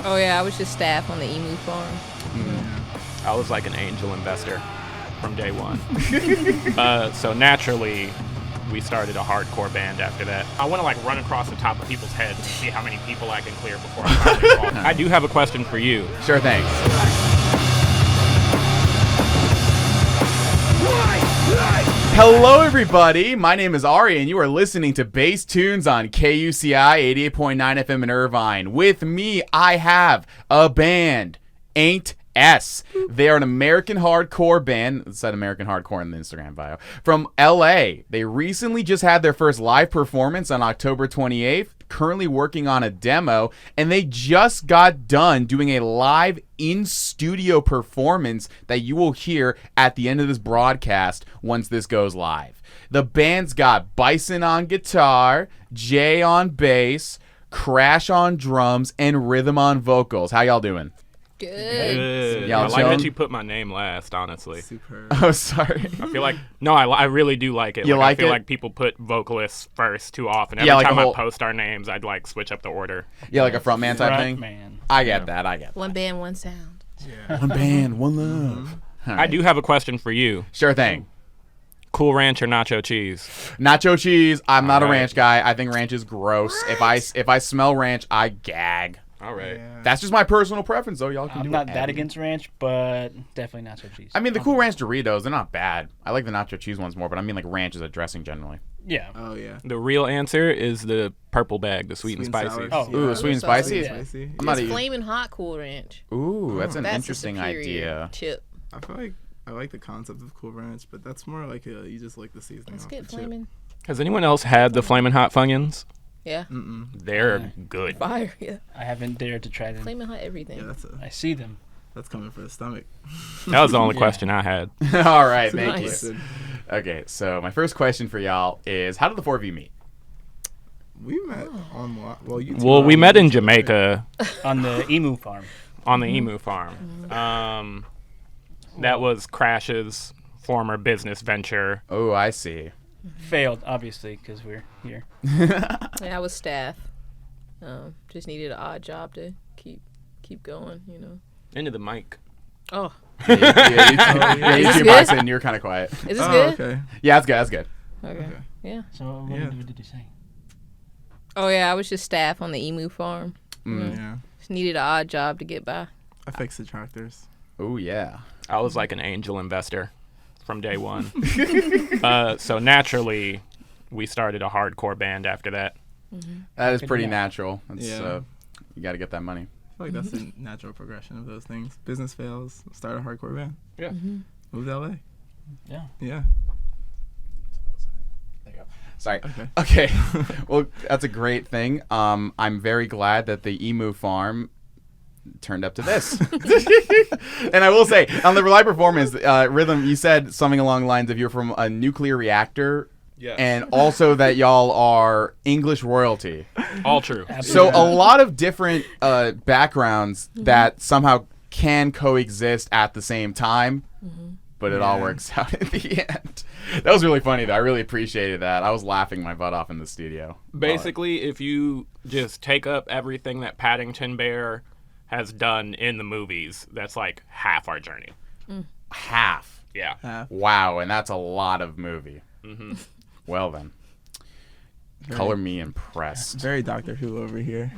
Oh yeah, I was just staff on the emu farm. I was like an angel investor from day one. So naturally, we started a hardcore band after that. I want to like run across the top of people's heads and see how many people I can clear before I finally walk. I do have a question for you. Sure thing. Hello, everybody. My name is Ari, and you are listening to Bass Tunes on KUCI 88.9 FM in Irvine. With me, I have a band, Ain't S. They are an American hardcore band. It said American hardcore in the Instagram bio. From LA. They recently just had their first live performance on October 28th. Currently working on a demo, and they just got done doing a live in-studio performance that you will hear at the end of this broadcast once this goes live. The band's got Bison on guitar, Jay on bass, Crash on drums, and Rhythm on vocals. How y'all doing? Good. Y'all I like chilling? that you put my name last, honestly. Superb. Oh, sorry. I feel like, no, I really do like it. You like I feel it? like people put vocalists first too often. Yeah, Every like time a whole- I post our names, I'd like switch up the order. Yeah, like a frontman type thing? Man. I get that. One band, one sound. One band, one love. All I right. do have a question for you. Sure thing. Cool Ranch or nacho cheese? Nacho cheese. I'm not a All right. ranch guy. I think ranch is gross. If I smell ranch, I gag. All right. Yeah. That's just my personal preference, though. Y'all can do I'm not whatever. that against ranch, but definitely nacho cheese. I mean, the Cool Ranch Doritos, they're not bad. I like the nacho cheese ones more, but I mean, like, ranch is a dressing generally. Yeah. Oh yeah. The real answer is the purple bag, the sweet and Sweet and spicy. sour. Oh. Ooh, sweet and Solid. spicy? Yeah. Spicy. I'm not It's eating. flaming hot Cool Ranch. Ooh, that's an That's interesting the superior idea. chip. I feel like I like the concept of Cool Ranch, but that's more like you just like the seasoning. Let's off get the chip. flaming. Has anyone else had the Flamin' Hot Funyuns? Yeah. They're good. Fire. Yeah. I haven't dared to try them. Flaming hot everything. Yeah, I see them. that's coming for the stomach. That was the only Yeah. question I had. All right, thank Nice. you. Okay, so my first question for y'all is, how did the four of you meet? We met on well, you. two Well, we are met on in each other, right? Jamaica On the emu farm. on the emu farm. That was Crash's former business venture. Oh, I see. Failed, obviously, because we're here. Yeah, I was staff. Just needed an odd job to keep going. You know. Into the mic. Oh, Yeah, you Is two this Bison, you're kind of quiet. is this Oh, good? okay. Yeah, that's good. That's good. Okay. Yeah. So what Yeah. did you say? Oh yeah, I was just staff on the emu farm. Yeah. Just needed an odd job to get by. I fixed the tractors. Oh, yeah. I was like an angel investor from day one. So naturally, we started a hardcore band after that. That is pretty Yeah. natural. It's, Yeah. you got to get that money. I feel like that's a natural progression of those things. Business fails, start a hardcore band. Yeah. Move to LA. Yeah. Yeah. Sorry. Okay. Okay. Well, that's a great thing. I'm very glad that the emu farm turned up to this. And I will say, on the live performance, Rhythm, you said something along the lines of you're from a nuclear reactor. Yeah. And also that y'all are English royalty. All true. So a lot of different backgrounds that somehow can coexist at the same time, but it all Yeah. works out at the end. That was really funny, though. I really appreciated that. I was laughing my butt off in the studio. Basically, if you just take up everything that Paddington Bear has done in the movies, that's like half our journey. Half. Yeah. Wow, and that's a lot of movie. Well then, color me impressed. Very Doctor Who over here.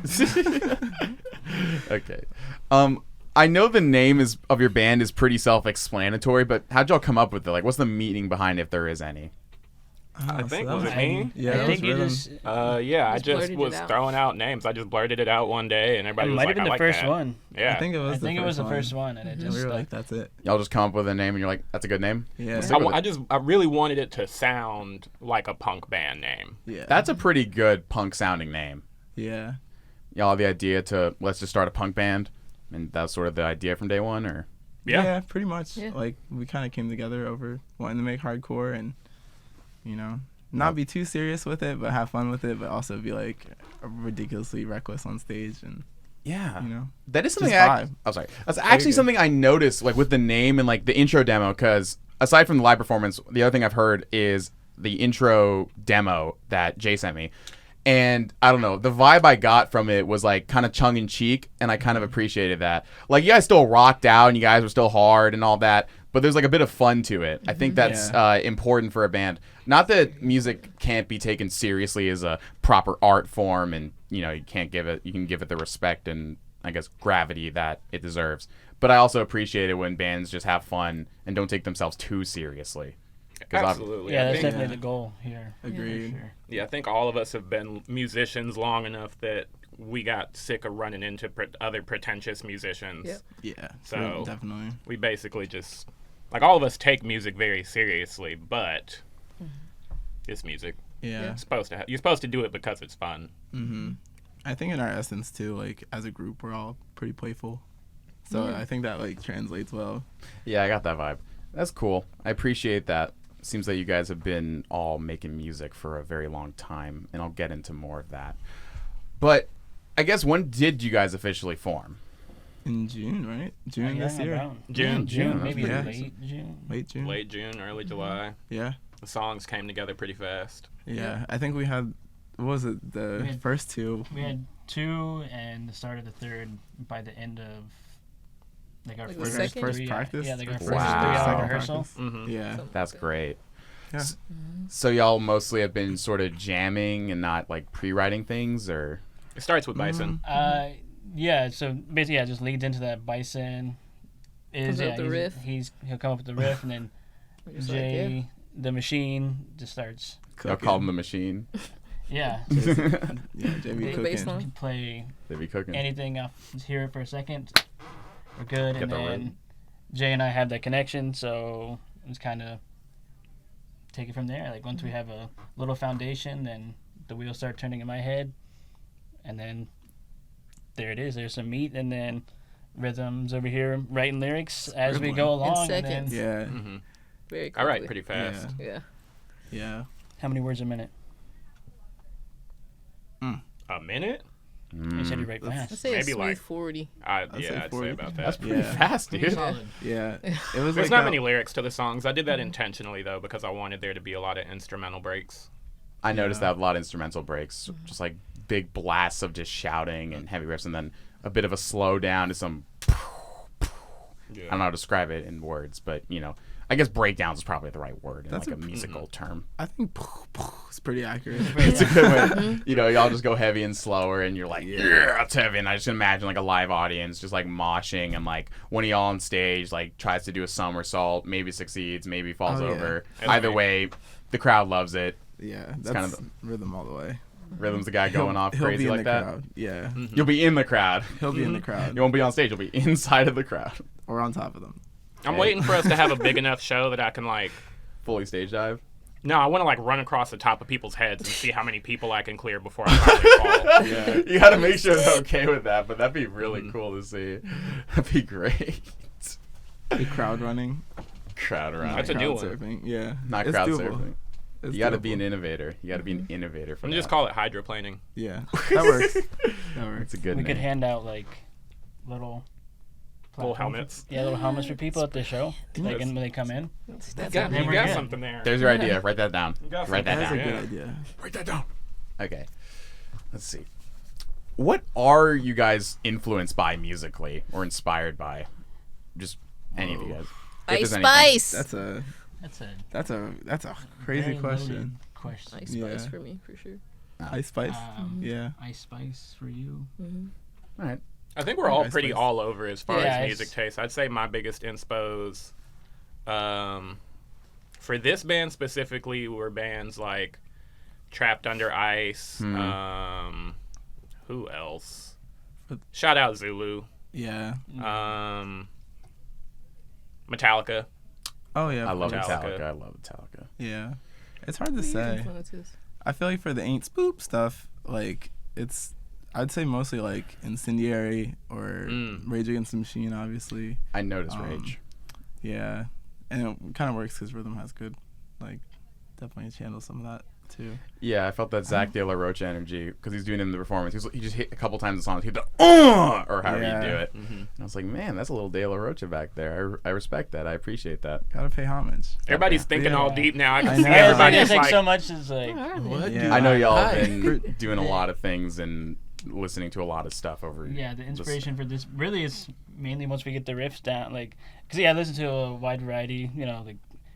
Okay. I know the name of your band is pretty self-explanatory, but how'd y'all come up with it? Like, what's the meaning behind it, if there is any? I think, that was it me? Yeah, I that think was you Rhythm. just. Yeah, I Just just blurted it was out. throwing out names. I just blurted it out one day, and It everybody was might like, have been I the like first that. one. Yeah. I think it was. the first one, and it We just. were stuck. like, that's it. Y'all just come up with a name and you're like, that's a good name? Yeah. I really wanted it to sound like a punk band name. Yeah. That's a pretty good punk-sounding name. Yeah. Y'all have the idea to, let's just start a punk band? And that's sort of the idea from day one, or? Yeah. Pretty much. Yeah. Like we kind of came together over wanting to make hardcore and, not be too serious with it, but have fun with it, but also be like ridiculously reckless on stage and Yeah. That is something Just I, vibe. oh, sorry. That's actually good. something I noticed, like, with the name and, like, the intro demo, because aside from the live performance, the other thing I've heard is the intro demo that Jay sent me. And I don't know, the vibe I got from it was like kind of tongue in cheek, and I kind of appreciated that. Like, you guys still rocked out and you guys were still hard and all that, but there's like a bit of fun to it. I think that's important for a band. Not that music can't be taken seriously as a proper art form, and you can give it the respect and I guess gravity that it deserves. But I also appreciate it when bands just have fun and don't take themselves too seriously. Absolutely. Yeah, I that's think, definitely the goal here. Agreed. For sure. yeah, I think all of us have been musicians long enough that we got sick of running into other pretentious musicians. Yep. Yeah. So- definitely. We basically just, like, all of us take music very seriously, but it's music. Yeah. You're supposed to do it because it's fun. Mm-hmm. I think in our essence too, like as a group, we're all pretty playful. So I think that like translates well. Yeah, I got that vibe. That's cool. I appreciate that. Seems like you guys have been all making music for a very long time, and I'll get into more of that. But I guess, when did you guys officially form? In June, right? June Yeah, this year. around June. June, maybe Yeah. late June. Late June. Late June, early July. Yeah. The songs came together pretty fast. Yeah. I think we had, what was it? We The had- first two. We had 2 and the start of the third by the end of like our Like the first, second? First three, practice? Yeah, like our First first Wow. 3-hour second rehearsal. practice. Mm-hmm. Yeah. Something That's like that. great. Yeah. So y'all mostly have been sort of jamming and not like pre-writing things, or? It starts with Bison. Yeah, so basically, yeah, it just leads into that Bison. Comes up with the riff. He'll come up with the riff, and then We're just like, Jay, the machine, just starts. Y'all call them the machine. Yeah, Yeah, Big JB bass cooking. line. can play They be cooking. anything off. Just hear it for a second. We're good, Get and the then rhythm. Jay and I have that connection, so it's kind of take it from there. Like once we have a little foundation, then the wheels start turning in my head, and then there it is. There's some meat, and then rhythms over here, writing lyrics as we go Scribbling. along. And seconds. then Yeah. Mm-hmm. Very I quickly. write pretty fast. Yeah. Yeah. Yeah. how many words a minute? A minute? You said you write I fast. say Maybe a smooth like- 40. I'd say say 40. about That's that. pretty Yeah. fast, dude. Solid. Yeah. It was There's like not that- many lyrics to the songs. I did that intentionally, though, because I wanted there to be a lot of instrumental breaks. I noticed Yeah. that a lot of instrumental breaks, just like big blasts of just shouting and heavy riffs, and then a bit of a slow down to some. Yeah. I don't know how to describe it in words, but I guess breakdowns is probably the right word in That's like a a- musical term. I think it's pretty accurate. It's a good way. Y'all just go heavy and slower, and you're like, yeah, it's heavy. And I just imagine like a live audience just like moshing, and like one of y'all on stage like tries to do a somersault, maybe succeeds, maybe falls Oh, yeah. over. That's Either right. way, the crowd loves it. Yeah, that's kind of rhythm all the way. Rhythm's the guy going off he'll crazy be in like the that. crowd. Yeah, You'll be in the crowd. he'll be in the crowd You won't be on stage. You'll be inside of the crowd. or on top of them. I'm Hey. waiting for us to have a big enough show that I can, like... Fully stage dive. No, I want to, like, run across the top of people's heads and see how many people I can clear before I finally fall. Yeah, you got to make sure they're okay with that. But that'd be really cool to see. That'd be great. The crowd running. Crowd around. That's a crowd new one. surfing. Yeah, Not it's crowd doable. surfing. It's You got to doable. be an innovator. You got to be an innovator for I'm that. just call it hydroplaning. Yeah, that works. That It's works. a good We name. could hand out like little Little platforms. helmets. Yeah, little helmets for people at the show. Like Yes. when they come in. That's You it. got, Then you we're got good. something there. There's your idea. Write that down. got Write that That's down. a good Yeah. idea. Write that down. Okay. Let's see. What are you guys influenced by musically or inspired by? Just any of you guys. If Ice there's anything. Spice. That's a That's a crazy very question. loaded question. Ice Spice Yeah. for me, for sure. Ice Spice. Yeah. Ice Spice for you. All right. I think we're all Ice pretty Spice. all over as far Yeah, as it's- music taste. I'd say my biggest inspos, for this band specifically, were bands like Trapped Under Ice. Who else? Shout out Zulu. Yeah. Metallica. Oh yeah. I love Metallica. Metallica. I love Metallica. Yeah. It's hard to Weird say. influences. I feel like for the Ain't Spoop stuff, like I'd say mostly like Incendiary or Rage Against the Machine, obviously. I noticed Rage. Yeah, and it kind of works because Rhythm has good, like, definitely channels some of that too. Yeah, I felt that Zach De La Rocha energy because he's doing it in the performance. He just hit a couple times the song. He hit the or however you do it. And I was like, man, that's a little De La Rocha back there. I respect that. I appreciate that. Gotta pay homage. Everybody's thinking all deep now. I can see know. everybody's think like, so much is like, What? Yeah. I know y'all Hi. have been doing a lot of things and listening to a lot of stuff over. yeah, the inspiration for this really is mainly once we get the riffs down, like, because I listen to a wide variety, like,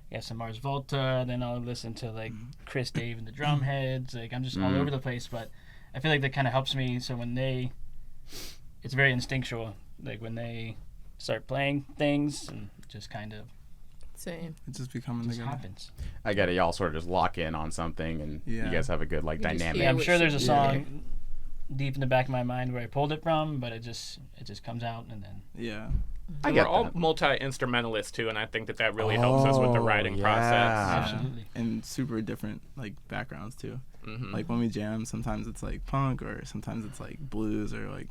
yeah, some Mars Volta, then I'll listen to, like, Chris Dave and the drum heads, like, I'm just all over the place, but I feel like that kind of helps me, so when it's very instinctual, like, when they start playing things, and just kind of Same. It just be coming just together. happens. I get it. Y'all sort of just lock in on something, and you Yeah. guys have a good You just dynamic. feel Yeah, I'm what sure there's a should be song deep in the back of my mind where I pulled it from, but it just comes out, and then Yeah. I we're get all that. multi-instrumentalists too, and I think that really helps us with the writing Oh, process. yeah. absolutely. And super different like backgrounds too. Mhm. Like when we jam, sometimes it's like punk, or sometimes it's like blues, or like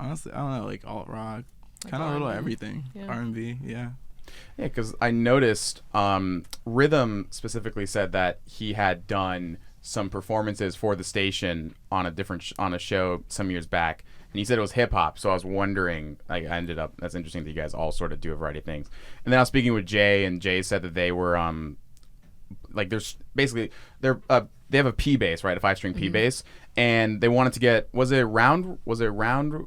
honestly, I don't know, like alt rock, Like kind of a little R&B. everything. Yeah. R&B, yeah. Yeah, because I noticed Rhythm specifically said that he had done some performances for the station on a different on a show some years back, and he said it was hip hop. So I was wondering, like, I ended up. That's interesting that you guys all sort of do a variety of things. And then I was speaking with Jay, and Jay said that they were like there's basically they have a P bass, right, a 5-string P bass, and they wanted to get was it round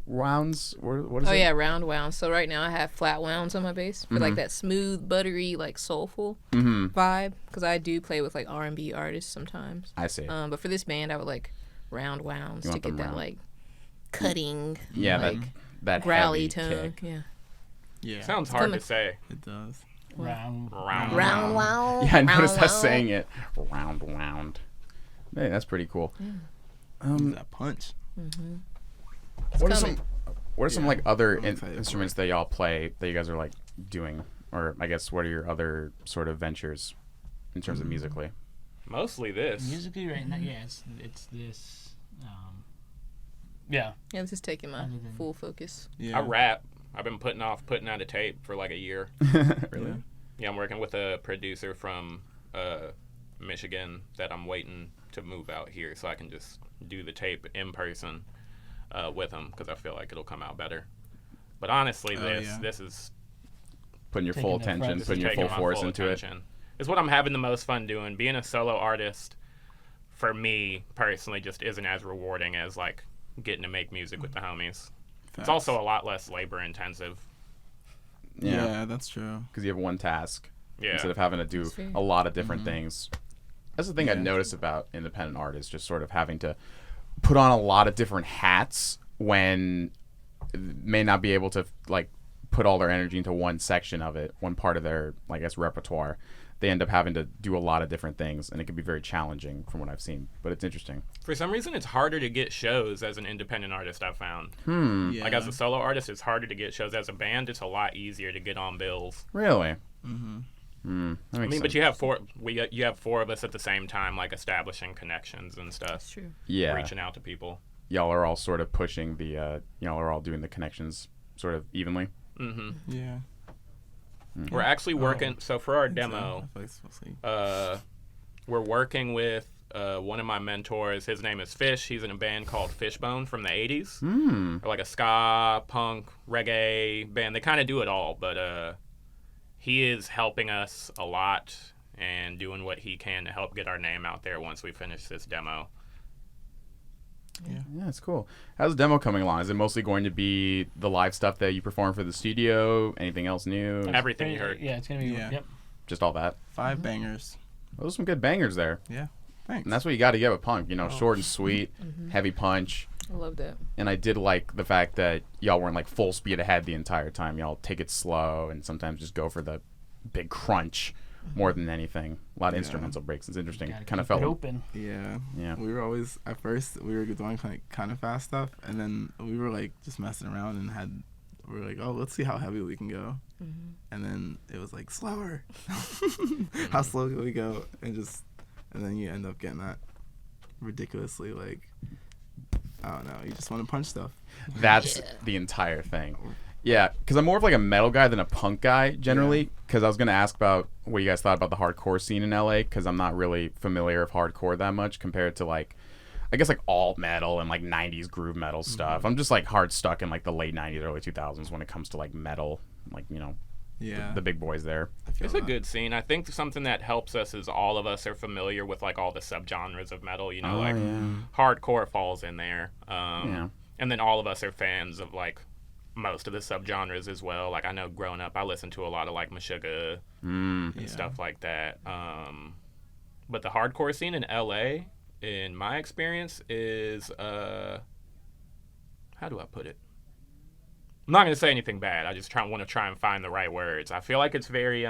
rounds? What is Oh it? yeah, round wounds. So right now I have flat wounds on my bass for like that smooth, buttery, like soulful vibe. Because I do play with like R&B artists sometimes. I see. But for this band, I would like round wounds You to want them get that round. like cutting, Yeah, like that growly heavy tone. kick. Yeah. Yeah. Sounds hard kinda- to say. It does. Round. Round wound. Yeah, I noticed round us wound. saying it. Round. Hey, that's pretty cool. That punch. What are coming. some Yeah, like other I'm excited for instruments that y'all play that you guys are like doing, or I guess what are your other sort of ventures in terms of musically? Mostly this. Musically right now, yeah, it's this. Yeah, Yeah, this is taking my Other than- full focus. Yeah. I rap. I've been putting out a tape for like a year. Really? Yeah, I'm working with a producer from Michigan that I'm waiting to move out here so I can just do the tape in person with him because I feel like it'll come out better. But honestly, this is Putting your Taking full the front. attention, this putting is your taking full my force full into it. attention. It's what I'm having the most fun doing. Being a solo artist, for me personally, just isn't as rewarding as like getting to make music with the homies. It's also a lot less labor intensive. Yeah, Yeah, that's true. because you have one task Yeah. instead of having to do That's fair. a lot of different things. That's the thing I Yeah. notice about independent artists, just sort of having to put on a lot of different hats when may not be able to like put all their energy into one section of it, one part of their, I guess, repertoire. They end up having to do a lot of different things, and it can be very challenging from what I've seen. But it's interesting. For some reason, it's harder to get shows as an independent artist, I've found. Yeah. Like, as a solo artist, it's harder to get shows. As a band, it's a lot easier to get on bills. Really? Mm-hmm. That I makes mean, sense. but you have four of us at the same time, like, establishing connections and stuff. That's true. Yeah, Reaching out to people. y'all are all sort of pushing the, y'all are all doing the connections sort of evenly. Hmm Yeah. We're actually working, so for our demo, I feel like it's mostly- we're working with one of my mentors. His name is Fish. He's in a band called Fishbone from the 80s. Or like a ska, punk, reggae band. They kind of do it all, but he is helping us a lot and doing what he can to help get our name out there once we finish this demo. Yeah, it's cool. How's the demo coming along? Is it mostly going to be the live stuff that you perform for the studio? Anything else new? Everything you heard. Yeah, it's gonna be. Yeah. Yep. Just all that? 5 bangers. Those are some good bangers there. Yeah. Thanks. And that's what you got to get with punk, short and sweet, heavy punch. I love that. And I did like the fact that y'all weren't like full speed ahead the entire time. Y'all take it slow and sometimes just go for the big crunch more than anything. A lot of Yeah. instrumental breaks. It's interesting. Gotta Kind of keep it felt open. Yeah. Yeah. We were always at first we were doing kind of fast stuff, and then we were like just messing around and we were like, oh, let's see how heavy we can go, and then it was like slower. How slow can we go? And then you end up getting that ridiculously like I don't know. You just want to punch stuff. that's the entire thing. Yeah, because I'm more of like a metal guy than a punk guy generally. Because I was gonna ask about what you guys thought about the hardcore scene in LA. Because I'm not really familiar with hardcore that much compared to like, I guess like alt metal and like '90s groove metal stuff. I'm just like hard stuck in like the late '90s, early 2000s when it comes to like metal, like the big boys there. It's a good scene. I think something that helps us is all of us are familiar with like all the subgenres of metal. Hardcore falls in there. And then all of us are fans of like most of the subgenres as well. Like I know growing up, I listened to a lot of like Meshuggah and stuff like that. But the hardcore scene in LA, in my experience, is how do I put it? I'm not gonna say anything bad. I just want to try and find the right words. I feel like it's very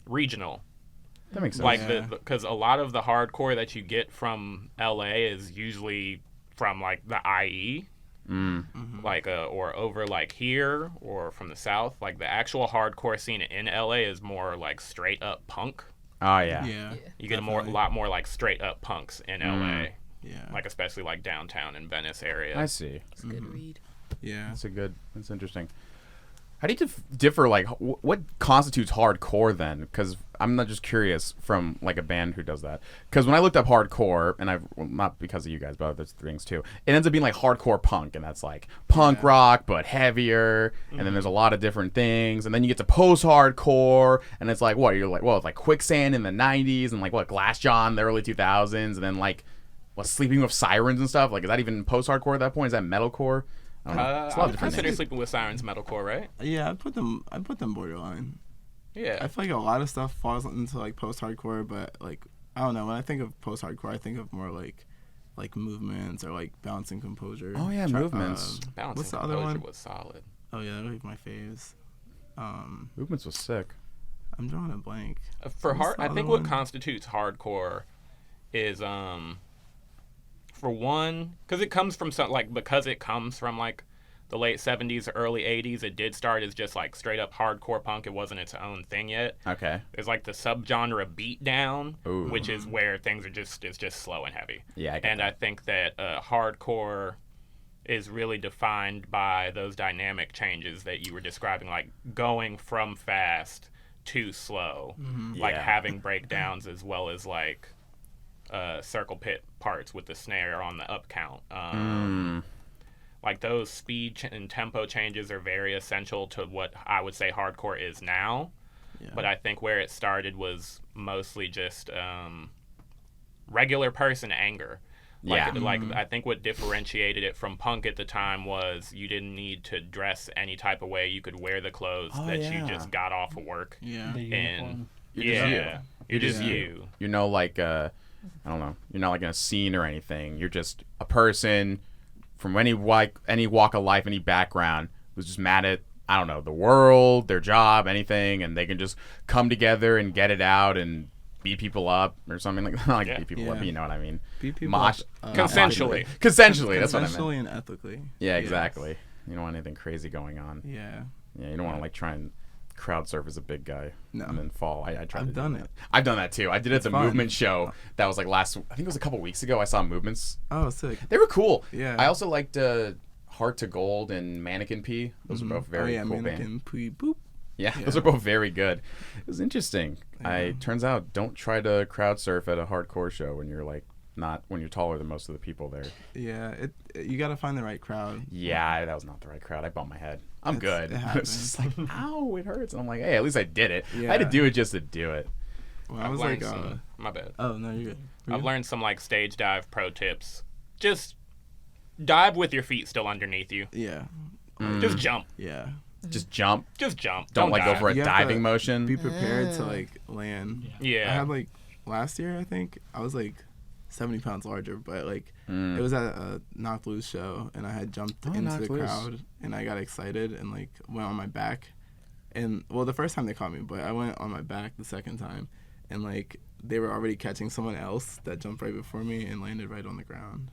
regional. That makes sense. Like because a lot of the hardcore that you get from LA is usually from like the IE. Like or over like here or from the south. Like the actual hardcore scene in LA is more like straight up punk. Oh yeah. You get a lot more like straight up punks in LA. Yeah. Like especially like downtown and Venice area. I see. It's a good read. Yeah. That's interesting. How do you differ, like, what constitutes hardcore then? Because I'm not just curious from, like, a band who does that. Because when I looked up hardcore, and not because of you guys, but other things too, it ends up being, like, hardcore punk, and that's, like, punk rock, but heavier, and then there's a lot of different things, and then you get to post-hardcore, and it's like, what, you're like, well, it's like Quicksand in the 90s, and, like, what, Glassjaw in the early 2000s, and then, like, what, Sleeping with Sirens and stuff? Like, is that even post-hardcore at that point? Is that metalcore? I would consider Sleeping with Sirens metalcore, right? Yeah, I put them borderline. Yeah. I feel like a lot of stuff falls into like post-hardcore, but like I don't know. When I think of post-hardcore, I think of more like Movements or like Balancing Composure. Oh yeah, Movements. Balancing what's the Composure other one? was solid. Oh yeah, those are my faves. Movements was sick. I'm drawing a blank. I think what constitutes hardcore is for one, because it comes from like the late 70s, early 80s, it did start as just like straight up hardcore punk. It wasn't its own thing yet. Okay. There's like the subgenre beatdown, which is where things are it's just slow and heavy. Yeah, I think that hardcore is really defined by those dynamic changes that you were describing, like going from fast to slow, like having breakdowns as well as like circle pit parts with the snare on the up count. Like those speed and tempo changes are very essential to what I would say hardcore is now. Yeah. But I think where it started was mostly just regular person anger. Like I think what differentiated it from punk at the time was you didn't need to dress any type of way. You could wear the clothes you just got off of work. Yeah. And you're just you. You're no like I don't know. You're not like in a scene or anything. You're just a person from any walk of life, any background, who's just mad at, I don't know, the world, their job, anything, and they can just come together and get it out and beat people up or something like that. Not like beat people up, but you know what I mean. Beat people up. Consensually. Consensually, that's what I meant. Consensually and ethically. Yeah, exactly. You don't want anything crazy going on. Yeah. Yeah, you don't want to like try and crowd surf as a big guy and then fall. I tried I've done it. I've done that too. I did it at the Movement show. That was like I think it was a couple weeks ago. I saw Movements. Oh, sick. They were cool. Yeah. I also liked Heart to Gold and Mannequin P. Those are both very cool bands. Mannequin P. Boop. Yeah, those are both very good. It was interesting. Turns out, don't try to crowd surf at a hardcore show when you're like when you're taller than most of the people there. Yeah, you got to find the right crowd. Yeah, that was not the right crowd. I bumped my head. I'm good. It's just like, ow, it hurts. And I'm like, hey, at least I did it. Yeah. I had to do it just to do it. Well, I was like, my bad. Oh, no, you're good. I've learned some like stage dive pro tips. Just dive with your feet still underneath you. Yeah. Just jump. Yeah. Just jump. Just jump. Don't like dive. go for a diving motion. Be prepared to like land. Yeah. I had like last year, I think I was like 70 pounds larger, but like it was at a Knocked Loose show, and I had jumped into the crowd, and I got excited and like went on my back, and well, the first time they caught me, but I went on my back the second time, and like they were already catching someone else that jumped right before me and landed right on the ground.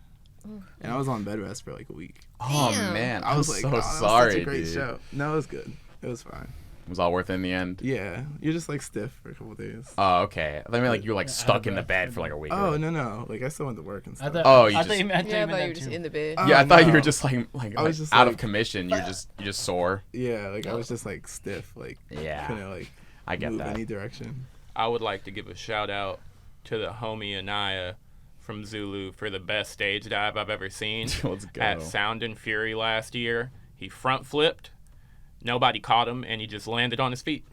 And I was on bed rest for like a week. Oh man, I was like, so oh, that was sorry, such a great dude. show. No, it was good. It was fine. Was all worth it in the end? Yeah, you're just like stiff for a couple days. Oh, okay. I mean, like you were like Yeah, stuck out of in the breath. bed for like a week. Oh or... no, like I still went to work and I stuff. thought, Oh, you I just- thought you meant, Yeah, I thought you that were just too. in the bed. Yeah, I Oh, thought you no. were just like I was just out of like- commission. You're just sore. Yeah, like I was just like stiff, like Yeah. couldn't like I get move that. any direction. I would like to give a shout out to the homie Anaya from Zulu for the best stage dive I've ever seen. Let's go. At Sound and Fury last year. He front flipped. Nobody caught him, and he just landed on his feet.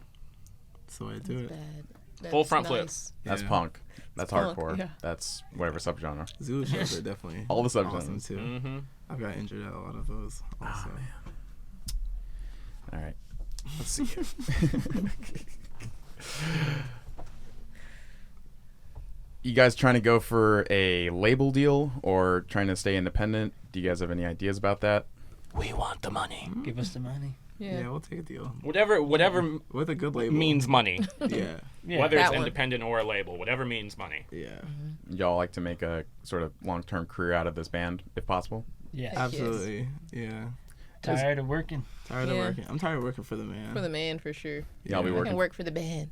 That's the way I do it. Bad. Full That's front flip. nice. That's Yeah. punk. That's punk, hardcore. yeah. That's whatever subgenre. Zulu shows are definitely All the subgenres. awesome too. Mm-hmm. I've got injured at a lot of those. Also. All right. Let's see. You guys trying to go for a label deal or trying to stay independent? Do you guys have any ideas about that? We want the money. Give us the money. Yeah. Yeah, we'll take a deal Whatever with a good label. means money. Yeah, Yeah. Whether it's That one. independent or a label, whatever means money. yeah, Y'all like to make a sort of long-term career out of this band, if possible? Yes. Heck yes. absolutely. Yeah, Tired of working. tired of Yeah. working. I'm tired of working for the man. For the man, for sure. Y'all be Yeah. I working. can work for the band.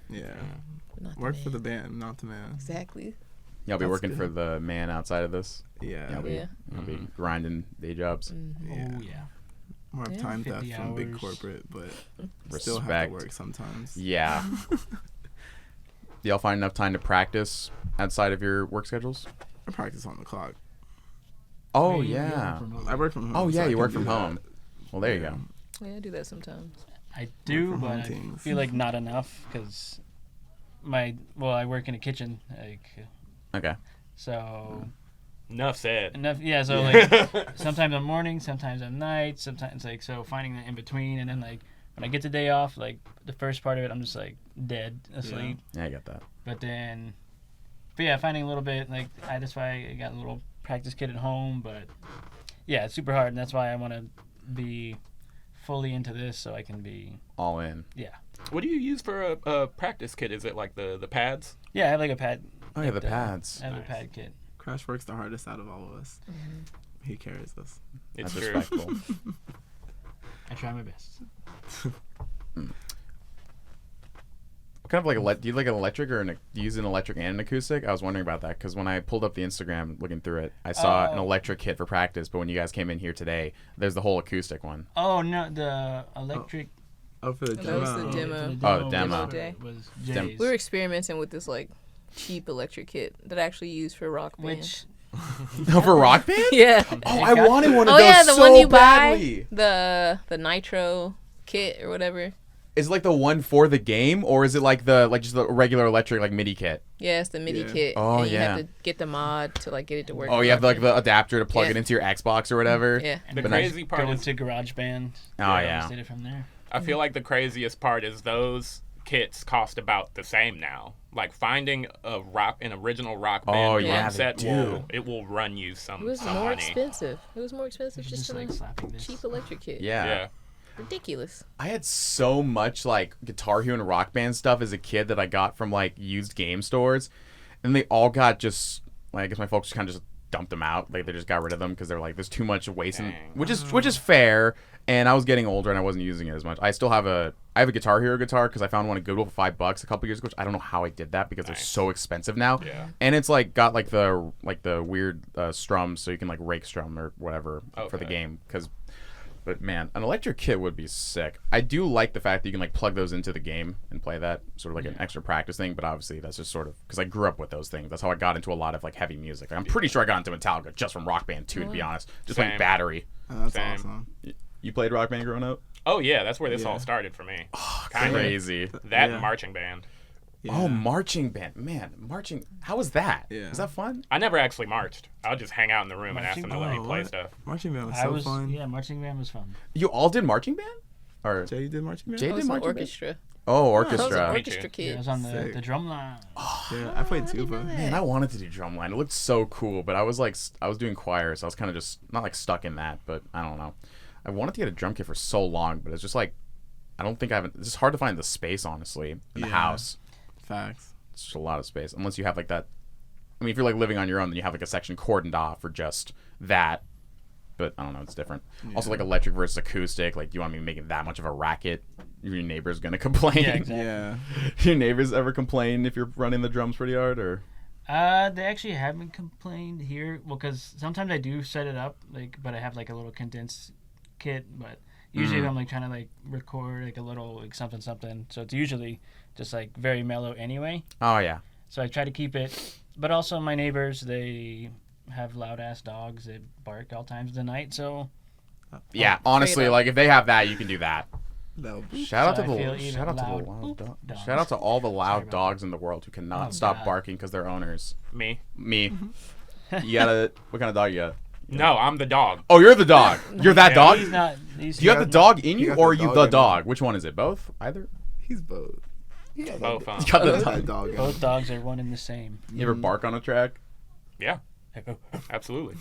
Yeah, But not work the for the man. band, not the man. Exactly. Y'all be That's working good. for the man outside of this? Yeah, Y'all be, Yeah. y'all be grinding day jobs? yeah. Oh yeah. More of Yeah. time 50 theft from big hours. corporate, but still have Respect. to work sometimes. Yeah. Do y'all find enough time to practice outside of your work schedules? I practice on the clock. Oh, You work yeah. from I work from home. Oh, so yeah, I you can work do from that. home. Well, there you Yeah. go. Yeah, I do that sometimes. I do, from but home I teams. feel like not enough because I work in a kitchen, like Okay. so. Enough said. Enough, yeah. So like sometimes I'm morning, sometimes I'm night, sometimes like so finding the in between, and then like when I get the day off, like the first part of it, I'm just like dead asleep. Yeah, I get that. But yeah, finding a little bit like that's why I got a little practice kit at home. But yeah, it's super hard, and that's why I want to be fully into this so I can be All in. What do you use for a practice kit? Is it like the pads? yeah. I have like a pad. Oh, yeah, like the pads. I have Nice. a pad kit. Crash works the hardest out of all of us. He carries us. It's That's true. respectful. I try my best. What kind of like do you like an electric or do you use an electric and an acoustic? I was wondering about that because when I pulled up the Instagram looking through it, I saw an Oh. electric kit for practice, but when you guys came in here today, there's the whole acoustic one. Oh no, the electric. Oh, for the That demo. was the demo. Oh, the demo. was Dem- Jay's, We were experimenting with this like cheap electric kit that I actually use for rock band. which For Rock Band? Yeah. Oh, I wanted one of Oh those yeah, the so one you badly. buy, the nitro kit or whatever. Is it like the one for the game, or is it like just the regular electric like MIDI kit? Yeah, it's the MIDI Yeah. kit. Oh, and you yeah. have to get the mod to like get it to work. Oh, you have like the adapter to plug Yeah. it into your Xbox or whatever. Yeah. and The But crazy part go is, into GarageBand. Oh, and yeah. just did it from there. I feel like the craziest part is those kits cost about the same now. Like finding an original rock band Oh, yeah, drum they set do. will run you some It was some more money. expensive. It was more expensive It's just just than like a slapping this. cheap electric kit. Yeah. Yeah. Ridiculous. I had so much like Guitar Hero and Rock Band stuff as a kid that I got from like used game stores, and they all got just like I guess my folks kind of just dumped them out. Like they just got rid of them because they're like there's too much waste, Dang. which is fair. And I was getting older and I wasn't using it as much. I still have a Guitar Hero guitar because I found one at Goodwill for $5 a couple years ago. Which I don't know how I did that because they're Nice. so expensive now. Yeah. And it's like got like the weird strums so you can like rake strum or whatever for the Okay. game because. But man, an electric kit would be sick. I do like the fact that you can like plug those into the game and play that sort of like an extra practice thing. But obviously that's just sort of because I grew up with those things. That's how I got into a lot of like heavy music. Like, I'm pretty sure I got into Metallica just from Rock Band 2, to be honest. Just playing Same. Battery. Oh, that's Same. awesome. You played Rock Band growing up? Oh yeah, that's where this Yeah. all started for me. Oh, Kinda. crazy. That Yeah. and marching band. Yeah. Oh, marching band, man, marching. How was that? Yeah. Was that fun? I never actually marched. I would just hang out in the room and ask them to let me Oh, play what? stuff. Marching band was I so was fun. yeah, marching band was fun. You all did marching band? Or Jay, you did marching band? Jay That was did an marching band? orchestra. Oh, That was an orchestra. Me orchestra too. Yeah, I kit. was on Sick. the drum line. Yeah, I played I didn't tuba. know that. Man, I wanted to do drumline. It looked so cool, but I was like, I was doing choir, so I was kind of just not like stuck in that. But I don't know. I wanted to get a drum kit for so long, but it's just like, I don't think I have. It's just hard to find the space, honestly, in the Yeah. house. Facts. It's just a lot of space, unless you have like that. I mean, if you're like living on your own, then you have like a section cordoned off for just that. but I don't know, it's different. Yeah. Also, like electric versus acoustic. Like, do you want me making that much of a racket? Your neighbor's gonna complain. Yeah, exactly. Yeah. Your neighbors ever complain if you're running the drums pretty hard, or? They actually haven't complained here. Well, because sometimes I do set it up, like, but I have like a little condensed kit. But usually, if I'm like trying to like record like a little like something, so it's usually just like very mellow anyway. Oh yeah. So I try to keep it. But also, my neighbors, they have loud ass dogs that bark all times of the night. So Yeah, honestly, up. like if they have that, you can do that. Shout out So to I feel the even shout out to the loud loud dogs. dogs. Shout out to all the Sorry loud about dogs in the world who cannot Oh, stop God. barking because they're owners. Me? Me. You got what kind of dog you got? No, I'm the dog. Oh, you're the dog. You're that Yeah. dog. he's not. He's Do you have the dog in He you, got or are the you dog the in him. dog? Which one is it? Both? Either? He's both. Yeah, Both. You got the that dog. dog. in Both him. dogs are one and the same. You ever bark on a track? Yeah, absolutely.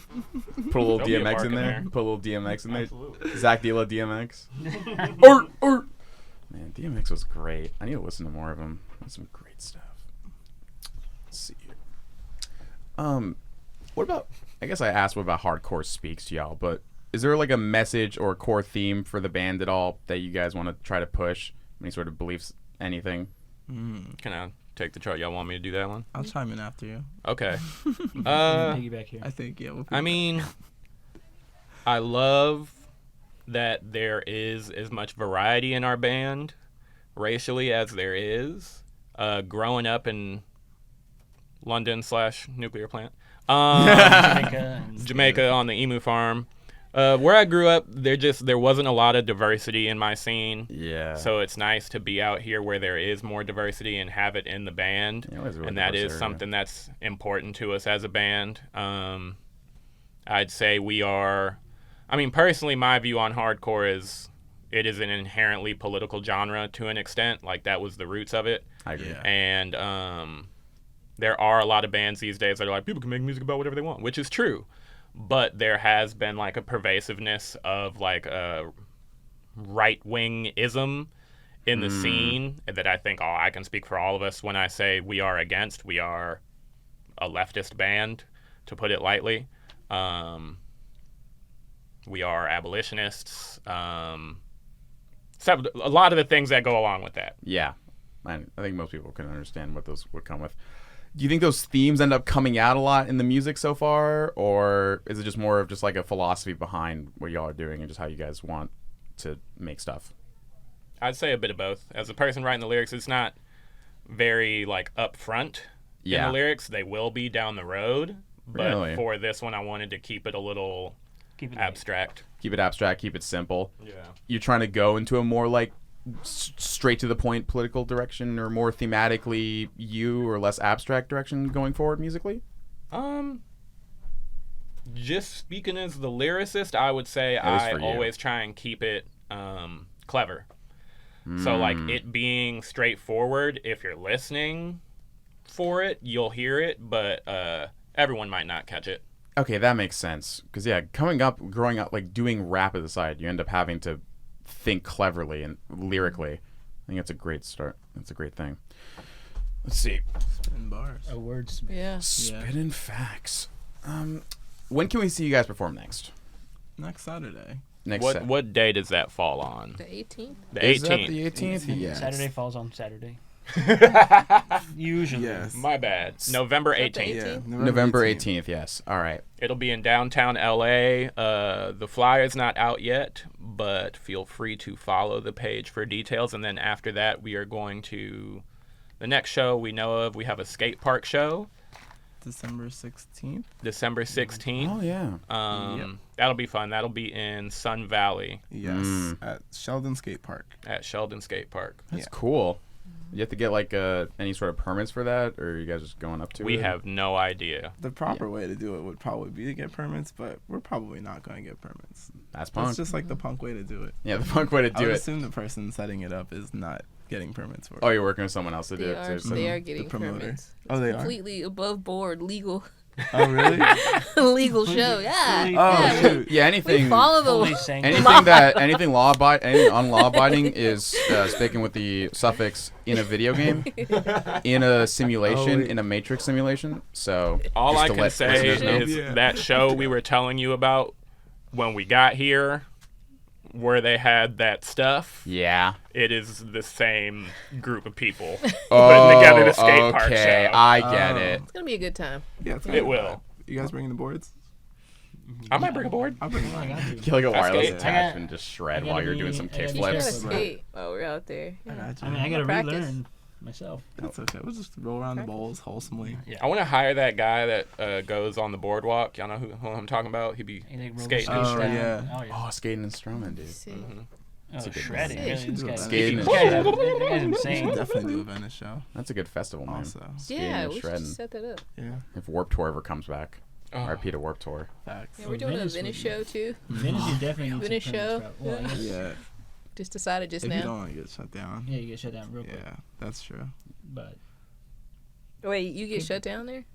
Put a little There'll be a DMX bark in in there. there. Put a little DMX in there. Absolutely. Zach Dilla DMX. Man, DMX was great. I need to listen to more of him. That's some great stuff. Let's see here. What about? I guess I asked what about hardcore speaks to y'all, but is there like a message or core theme for the band at all that you guys want to try to push? Any sort of beliefs? Anything? Can I take the chart? Y'all want me to do that one? I'll chime in after you. Okay. Piggyback here. I think, yeah. We'll I mean, I love that there is as much variety in our band, racially, as there is. Growing up in London/nuclear plant, Jamaica on the emu farm, where I grew up, there wasn't a lot of diversity in my scene. Yeah. So it's nice to be out here where there is more diversity and have it in the band. Yeah, it was a really and that diverse is area. something that's important to us as a band. I'd say we are, I mean, personally, my view on hardcore is it is an inherently political genre to an extent. Like, that was the roots of it. I agree. Yeah. And there are a lot of bands these days that are like, people can make music about whatever they want, which is true. But there has been like a pervasiveness of like a right-wing-ism in the scene that I think I can speak for all of us when I say we are against. We are a leftist band, to put it lightly. We are abolitionists. So a lot of the things that go along with that. Yeah. I think most people can understand what those would come with. Do you think those themes end up coming out a lot in the music so far, or is it just more of just like a philosophy behind what y'all are doing and just how you guys want to make stuff? I'd say a bit of both. As a person writing the lyrics, it's not very like upfront in Yeah. the lyrics. They will be down the road, but Really? for this one, I wanted to keep it a little Keep it abstract. Keep it abstract, keep it simple. Yeah. You're trying to go into a more like straight to the point political direction, or more thematically you or less abstract direction going forward musically? Just speaking as the lyricist, I would say At least I for you. always try and keep it clever. So like it being straightforward, if you're listening for it, you'll hear it, but everyone might not catch it. Okay, that makes sense. Because, yeah, growing up, like, doing rap as a side, you end up having to think cleverly and lyrically. I think that's a great start. That's a great thing. Let's see. Spin bars. A words. Yeah. Spitting facts. When can we see you guys perform next? Next Saturday. Next What day does that fall on? The 18th. The Is that 18th. the 18th? Yeah. Saturday falls on Saturday. Usually. Yes. My bad. November Is that the 18th. 18th? Yeah. November 18th, yes. All right. It'll be in downtown LA. The flyer's not out yet, but feel free to follow the page for details. And then after that, we are going to the next show we know of. We have a skate park show, December 16th. December 16th. Oh, yeah. Yep. That'll be fun. That'll be in Sun Valley Yes. At Sheldon Skate Park. at Sheldon Skate Park. That's Yeah. cool. You have to get, like, any sort of permits for that, or are you guys just going up to it? We have no idea. The proper way to do it would probably be to get permits, but we're probably not going to get permits. That's punk. That's just like the punk way to do it. Yeah, the punk way to I do would it. assume the person setting it up is not getting permits for it. Oh, you're working with someone else to do They it, are, too. they So. are getting promoter. permits. Oh, they are? Completely above board, legal, Oh, really? legal show. Yeah. Fully- Oh, Yeah, shoot. Yeah, We anything... follow Fully the. sanctioned. Anything law abiding is sticking with the suffix in a video game, in a simulation, wait. in a Matrix simulation. So All just I to can let say listeners know. is Yeah. that show we were telling you about when we got here, where they had that stuff, Yeah. it is the same group of people Oh, putting together the skate park okay. show. I get it. It's gonna be a good time. Yeah, it's It will. You guys bringing the boards? I might bring a board. I'll bring Oh, I mine. got to. Get like a wireless skate. attachment, just shred I while gotta you're doing be- some I gotta You be gotta kickflips. skate while we're out there. I got you. I mean, I gotta Practice. relearn myself. That's okay. We'll just roll around the bowls wholesomely. I want to hire that guy that goes on the boardwalk. Y'all know who I'm talking about? He'd be He, like, roller skating. skates Oh, down. yeah. Oh, yeah. Oh, skating and strumming, dude. Sick. Oh, a good shredding. one. Really, Sick. this guy- Skating this and guy's- shredding. this guy's We should insane. definitely do a Venice show. That's a good festival, man. Also, Skating Yeah, and we should shredding. just set that up. yeah, If Warped Tour ever comes back. Oh. RP to Warped Tour. facts. Yeah, we're doing a Venice Venice would- show too. Venice, you definitely need Venice some show. permits, well, I guess- Yeah, Just decided just if you now. don't want to get shut down. Yeah, you get shut down real quick. Yeah, that's true. But Wait, you get shut down there?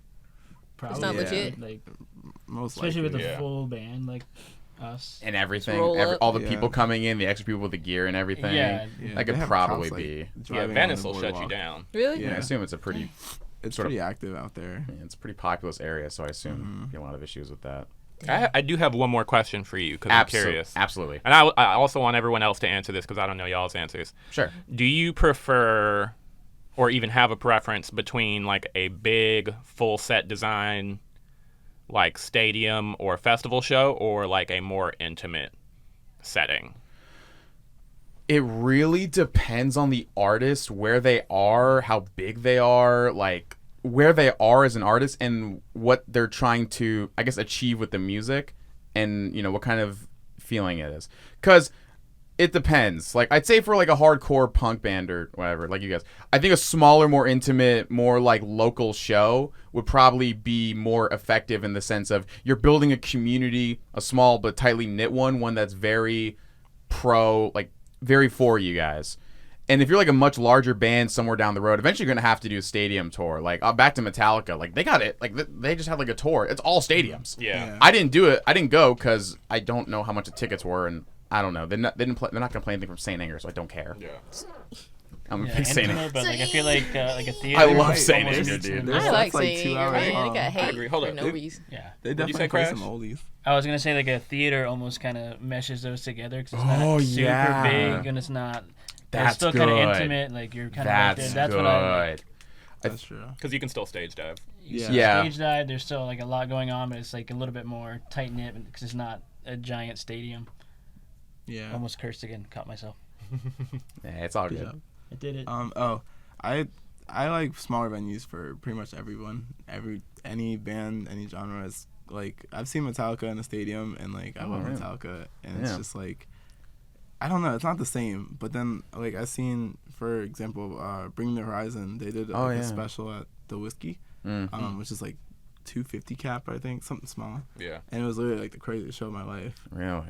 probably not Yeah. legit? Like, Most especially with likely. a Yeah. full band like us. And everything. roll up. All the Yeah. people coming in, the extra people with the gear and everything. Yeah, Yeah, That could they have probably cops, like, be. Yeah, driving Venice on will the shut you boardwalk. down. Really? I Yeah. assume it's a pretty It's sort of- pretty active out there. it's a pretty populous area, so I assume Mhm. be a lot of issues with that. I do have one more question for you because I'm curious. Absolutely. And I also want everyone else to answer this because I don't know y'all's answers. Sure. Do you prefer or even have a preference between like a big full set design like stadium or festival show or like a more intimate setting? It really depends on the artist, where they are, how big they are, like where they are as an artist and what they're trying to, I guess, achieve with the music and, you know, what kind of feeling it is. Because it depends. Like, I'd say for like a hardcore punk band or whatever, like you guys, I think a smaller, more intimate, more like local show would probably be more effective in the sense of you're building a community, a small but tightly knit one that's very like very for you guys. And if you're like a much larger band somewhere down the road, eventually you're gonna have to do a stadium tour. Like back to Metallica, like they got it. Like they just had like a tour. It's all stadiums. Yeah. I didn't do it. I didn't go because I don't know how much the tickets were, and I don't know. They're not gonna play anything from St. Anger, so I don't care. Yeah. I'm a Yeah, big St. intimate, Anger. but like I feel like a theater. I love almost St. needs Anger, to- dude. There's I like like saying 2 hours man, long. I got hate agree. Hold for up. no reason. Yeah, They What'd you definitely say, play Crash? some oldies. I was gonna say like a theater almost kind of meshes those together because it's not Oh, super yeah. big and it's not. That's it's still kind of good. intimate. Like you're kind of right That's there. That's good. what I like. That's true. Because you can still stage dive. Yeah. Yeah. Stage dive. There's still like a lot going on, but it's like a little bit more tight knit because it's not a giant stadium. Yeah. Almost cursed again. Caught myself. Yeah, it's all Good good. job. I did it. I like smaller venues for pretty much everyone. Any band, any genre is like I've seen Metallica in a stadium and like I love yeah. Metallica and it's Yeah. just like I don't know, it's not the same. But then like I've seen, for example, Bring the Horizon. They did Oh, like, yeah. a special at the Whiskey, which is like 250 cap, I think, something small. Yeah. And it was literally like the craziest show of my life. Really.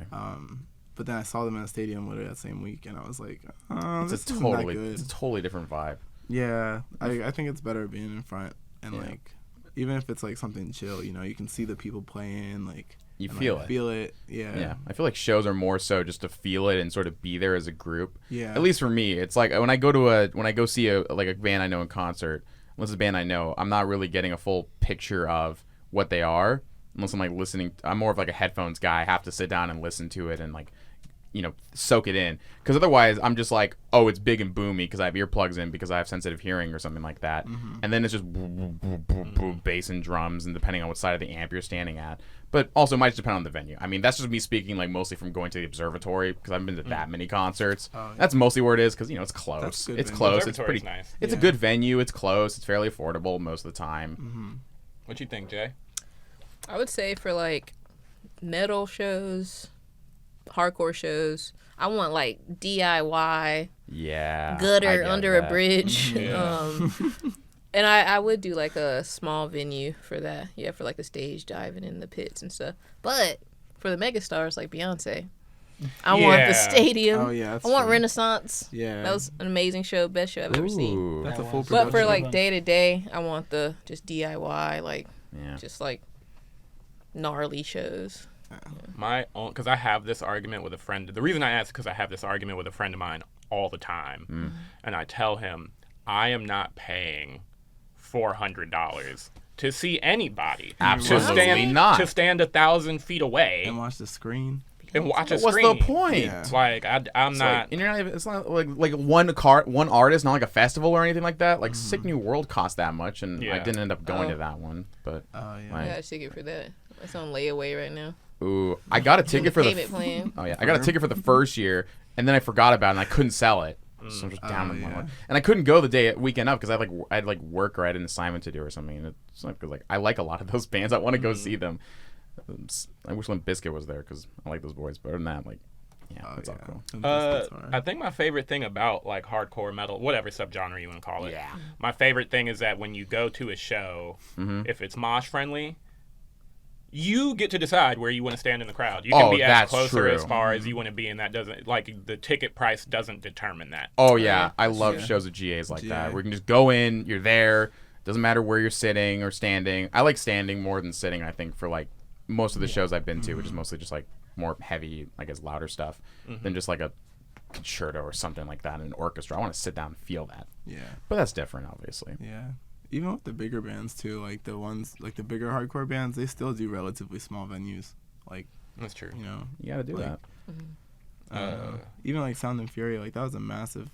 But then I saw them in a stadium literally that same week, and I was like, It's this a isn't that totally, good. it's a totally different vibe. Yeah, I think it's better being in front and Yeah. like even if it's like something chill, you know, you can see the people playing, like You and, feel like, it. Feel it. Yeah. Yeah, I feel like shows are more so just to feel it and sort of be there as a group. Yeah. At least for me, it's like when I go see a band I know in concert, unless it's a band I know, I'm not really getting a full picture of what they are unless I'm like listening. I'm more of like a headphones guy. I have to sit down and listen to it and like, you know, soak it in. Because otherwise, I'm just like, oh, it's big and boomy because I have earplugs in because I have sensitive hearing or something like that. And then it's just boom, boom, boom, boom, bass and drums, and depending on what side of the amp you're standing at. But also, it might just depend on the venue. I mean, that's just me speaking like mostly from going to the observatory because I've been to that many concerts. Oh, yeah. That's mostly where it is because, you know, it's close. That's good It's venue. close. It's Observatory's pretty nice. It's a Yeah. good venue. It's close. It's fairly affordable most of the time. What you think, Jay? I would say for like metal shows, hardcore shows, I want like DIY, Yeah. I gutter get under a that. bridge. Yeah. And I would do like a small venue for that. Yeah, for like the stage diving in the pits and stuff. But for the mega stars like Beyonce, I want Yeah. the stadium. Oh yeah. That's I want true. Renaissance. Yeah. That was an amazing show, best show I've ever seen. Ooh. That's a That full was- production. But for like Production. day to day, I want the just DIY, like Yeah. just like gnarly shows. My own, because I have this argument with a friend. The reason I ask is because I have this argument with a friend of mine all the time, and I tell him I am not paying $400 to see anybody. Absolutely to stand, not. To stand 1,000 feet away and watch the screen. and watch a What's screen. the point? Yeah. Like I'm It's not. like, and you're not even, it's not like one artist, not like a festival or anything like that. Like Sick New World cost that much, and I Yeah. didn't end up going to that one. But Oh yeah. Like- I got a ticket for that. It's on layaway right now. ooh, I got a ticket for the payment plan. oh yeah, I got a ticket for the first year, and then I forgot about it, and I couldn't sell it. So I'm just down with my luck. And I couldn't go the weekend up because I had like work or I had an assignment to do or something. And it's not because like I like a lot of those bands. I want to go see them. I wish Limp Bizkit was there because I like those boys. But other than that, like, yeah, it's all cool. I think my favorite thing about like hardcore metal, whatever subgenre you want to call it, Yeah. my favorite thing is that when you go to a show, if it's mosh friendly, you get to decide where you want to stand in the crowd. You can be as that's close or true. as far as you want to be, and that doesn't like the ticket price doesn't determine that. Oh yeah, I love Yeah. shows of GAs like that GA. where you can just go in, you're there. Doesn't matter where you're sitting or standing. I like standing more than sitting. I think for like most of the shows I've been to, which is mostly just like more heavy, I guess louder stuff than just like a concerto or something like that in an orchestra. I want to sit down and feel that. Yeah. But that's different, obviously. Yeah. Even with the bigger bands too, like the ones like the bigger hardcore bands, they still do relatively small venues. Like, That's true. you know, You gotta do Like, that. even like Sound and Fury, like that was a massive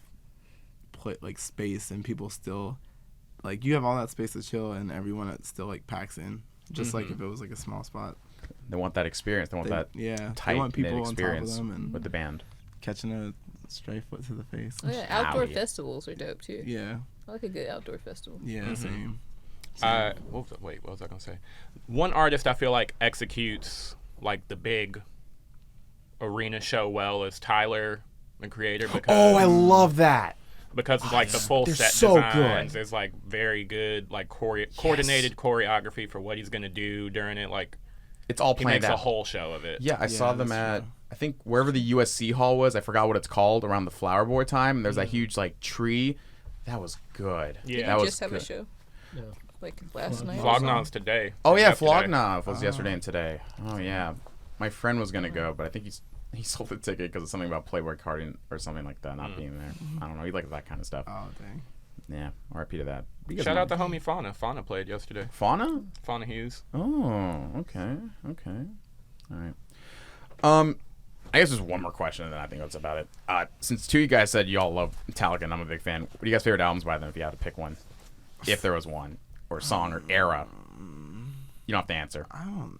like space, and people still like you have all that space to chill, and everyone that still like packs in, just like if it was like a small spot. They want that experience. They want that They tight want people on top of experience them and with the band. catching a stray foot to the face. Oh, yeah, outdoor yeah. festivals are dope too. Yeah, I like a good outdoor festival. yeah, same. What was I gonna say? One artist I feel like executes like the big arena show well is Tyler, the creator. Because, Oh, I love that. because it's like the full they're set so designs good. is like very good, like coordinated choreography for what he's gonna do during it. Like It's all he planned makes a out. whole show of it. Yeah, I saw them that's at true. I think wherever the USC hall was. I forgot what it's called around the Flower Boy time. And there's that huge like tree. That was good. Yeah. Did that you was just have good. a show Yeah. like last night? Flognon's today. Oh yeah, Yesterday. Flognov was yesterday and today. Oh yeah, my friend was gonna go, but I think he sold the ticket because of something about Playboy carding or something like that not being there. I don't know. He likes that kind of stuff. Oh dang. Yeah, RIP to that. You guys Shout know- out to homie Fauna. Fauna played yesterday. Fauna. Fauna Hughes. Oh, okay, all right. I guess there's one more question, and then I think that's about it. Since two of you guys said you all love Metallica, and I'm a big fan, what are you guys' favorite albums by them if you had to pick one? If there was one, or song, or era. You don't have to answer. I don't.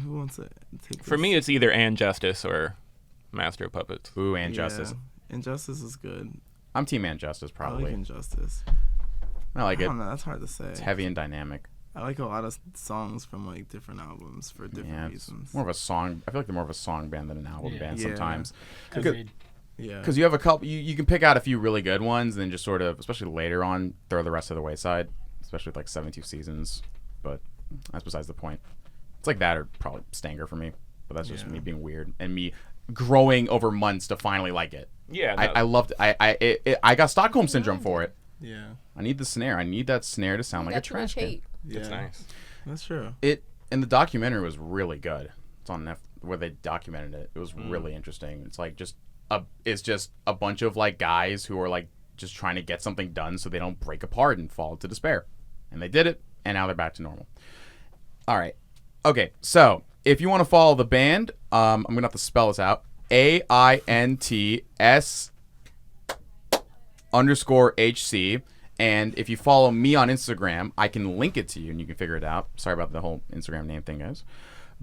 Who wants to take For this? me, it's either And Justice or Master of Puppets. Ooh, and Justice. Injustice is good. I'm Team and Justice, I probably. like Injustice. I like I it. don't know. That's hard to say. It's heavy and dynamic. I like a lot of songs from like different albums for different Yeah, it's reasons. more of a song. I feel like they're more of a song band than an album Yeah. band Yeah. sometimes. Agreed. Yeah. Because you have a couple, you can pick out a few really good ones, and then just sort of, especially later on, throw the rest of the wayside. Especially with like 72 seasons, but that's besides the point. It's like that or probably Stanger for me, but that's just Yeah. me being weird and me growing over months to finally like it. Yeah, I loved. I got Stockholm syndrome for it. Yeah. I need the snare. I need that snare to sound like a Got too much trash can. hate. Yeah. it's nice. That's true. It and the documentary was really good. It's on where they documented it. It was really interesting. It's like it's just a bunch of like guys who are like just trying to get something done so they don't break apart and fall into despair. And they did it, and now they're back to normal. All right. Okay, so if you want to follow the band, I'm gonna have to spell this out. AINTS_HC. And if you follow me on Instagram, I can link it to you and you can figure it out. Sorry about the whole Instagram name thing, guys.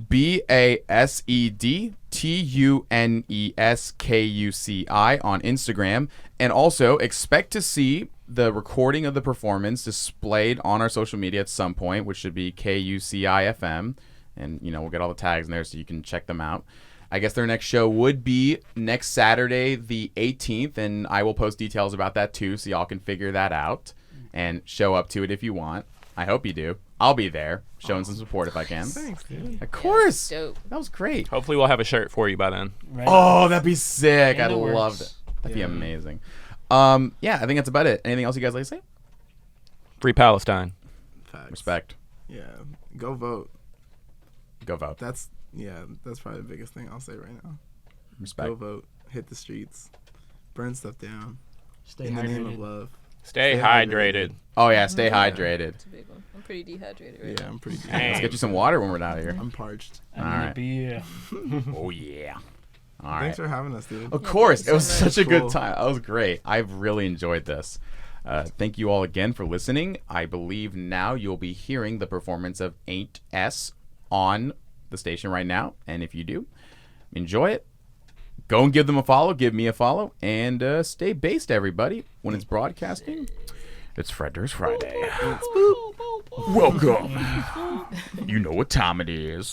BASEDTUNESKUCI on Instagram. And also expect to see the recording of the performance displayed on our social media at some point, which should be KUCIFM. And, we'll get all the tags in there so you can check them out. I guess their next show would be next Saturday, the 18th, and I will post details about that too, so y'all can figure that out and show up to it if you want. I hope you do. I'll be there, showing some support if I can. Thanks, dude. Of course. Dope. That was great. Hopefully, we'll have a shirt for you by then. Right? Oh, that'd be sick. In I the loved works. it. That'd be Yeah. amazing. Yeah, I think that's about it. Anything else you guys like to say? Free Palestine. Facts. Respect. Yeah. Go vote. Go vote. That's probably the biggest thing I'll say right now. Respect. Go vote. Hit the streets. Burn stuff down. Stay In the name of hydrated. love. Stay hydrated. Oh yeah, stay hydrated. It's a big one. I'm pretty dehydrated right Yeah, now. I'm pretty. Hey. Let's get you some water when we're out of here. I'm parched. I All need right. a beer. Oh yeah. All right. Thanks for having us, dude. Of course, thank it you was so much. such a good Cool. time. That was great. I've really enjoyed this. Thank you all again for listening. I believe now you'll be hearing the performance of Ain't S on the station right now, and if you do, enjoy it. Go and give them a follow. Give me a follow, and stay based, everybody. When it's broadcasting, it's Fredder's Friday. Welcome. You know what time it is.